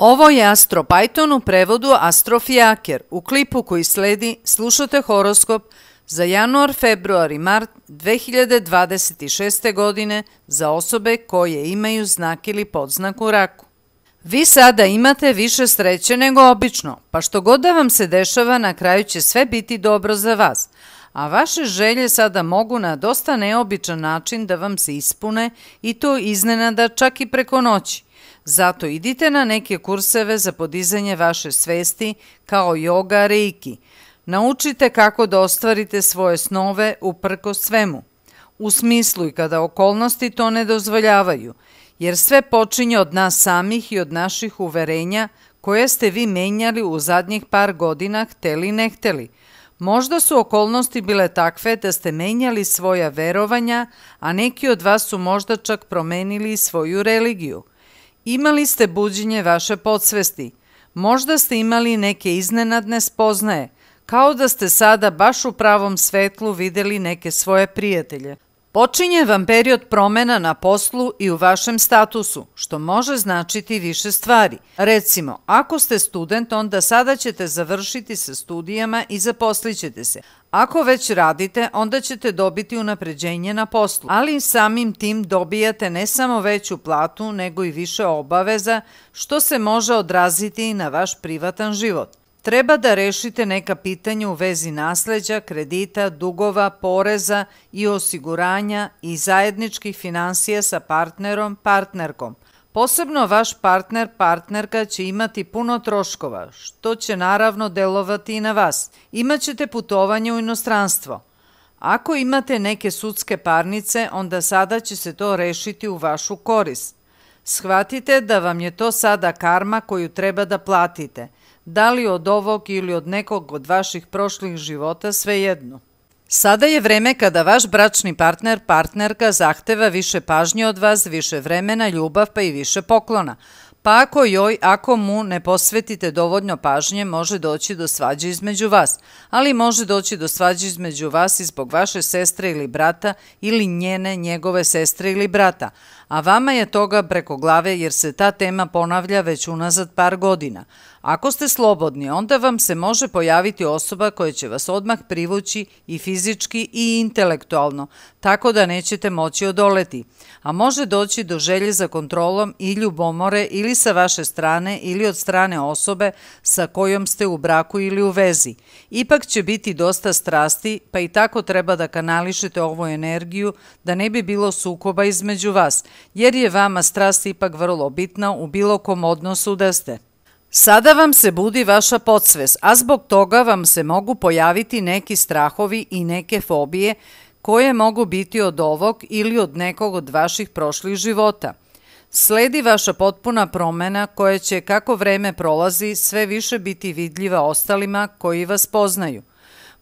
Ovo je Astro Python u prevodu Astro Fijaker. U klipu koji sledi slušate horoskop za januar, februar i mart 2026. godine za osobe koje imaju znak ili podznak u raku. Vi sada imate više sreće nego obično, pa što god da vam se dešava, na kraju će sve biti dobro za vas, a vaše želje sada mogu na dosta neobičan način da vam se ispune i to iznenada čak i preko noći. Zato idite na neke kurseve za podizanje vaše svesti kao joga, reiki. Naučite kako da ostvarite svoje snove uprkos svemu. U smislu i kada okolnosti to ne dozvoljavaju, jer sve počinje od nas samih i od naših uverenja koje ste vi menjali u zadnjih par godina, hteli ne hteli. Možda su okolnosti bile takve da ste menjali svoja verovanja, a neki od vas su možda čak promenili svoju religiju. Imali ste buđenje vaše podsvesti. Možda ste imali neke iznenadne spoznaje, kao da ste sada baš u pravom svetlu videli neke svoje prijatelje. Počinje vam period promena na poslu i u vašem statusu, što može značiti više stvari. Recimo, ako ste student, onda sada ćete završiti sa studijama i zaposlićete se. Ako već radite, onda ćete dobiti unapređenje na poslu, ali samim tim dobijate ne samo veću platu, nego i više obaveza, što se može odraziti i na vaš privatan život. Treba da rešite neka pitanja u vezi nasleđa, kredita, dugova, poreza i osiguranja i zajedničkih finansija sa partnerom, partnerkom. Posebno vaš partner, partnerka će imati puno troškova, što će naravno delovati i na vas. Imaćete putovanje u inostranstvo. Ako imate neke sudske parnice, onda sada će se to rešiti u vašu korist. Shvatite da vam je to sada karma koju treba da platite. Da li od ovog ili od nekog od vaših prošlih života, svejedno. Sada je vreme kada vaš bračni partner, partnerka zahteva više pažnje od vas, više vremena, ljubav pa i više poklona. Pa ako mu ne posvetite dovoljno pažnje, može doći do svađe između vas, ali može doći do svađe između vas i zbog vaše sestre ili brata ili njegove sestre ili brata, a vama je toga preko glave jer se ta tema ponavlja već unazad par godina. Ako ste slobodni, onda vam se može pojaviti osoba koja će vas odmah privući i fizički i intelektualno, tako da nećete moći odoleti, a može doći do želje za kontrolom i ljubomore ili sa vaše strane ili od strane osobe sa kojom ste u braku ili u vezi. Ipak će biti dosta strasti, pa i tako treba da kanališete ovu energiju da ne bi bilo sukoba između vas, jer je vama strast ipak vrlo bitna u bilo kom odnosu da ste. Sada vam se budi vaša podsvest, a zbog toga vam se mogu pojaviti neki strahovi i neke fobije koje mogu biti od ovog ili od nekog od vaših prošlih života. Sledi vaša potpuna promena koja će, kako vreme prolazi, sve više biti vidljiva ostalima koji vas poznaju.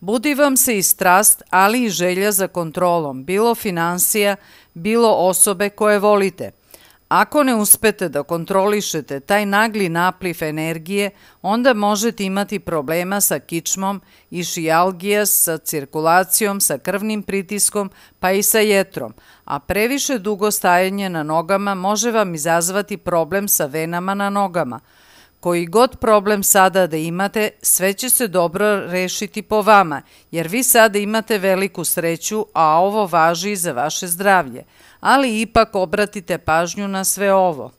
Budi vam se i strast, ali i želja za kontrolom, bilo finansija, bilo osobe koje volite. Ako ne uspete da kontrolišete taj nagli napliv energije, onda možete imati problema sa kičmom, išijalgija, sa cirkulacijom, sa krvnim pritiskom, pa i sa jetrom, a previše dugo stajanje na nogama može vam izazvati problem sa venama na nogama. Koji god problem sada da imate, sve će se dobro rešiti po vama, jer vi sada imate veliku sreću, a ovo važi i za vaše zdravlje. Ali ipak obratite pažnju na sve ovo.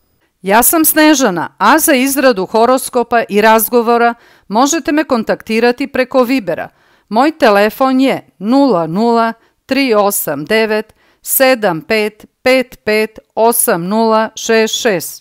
Ja sam Snežana, a za izradu horoskopa i razgovora možete me kontaktirati preko Vibera. Moj telefon je 00 389 75 55 8066.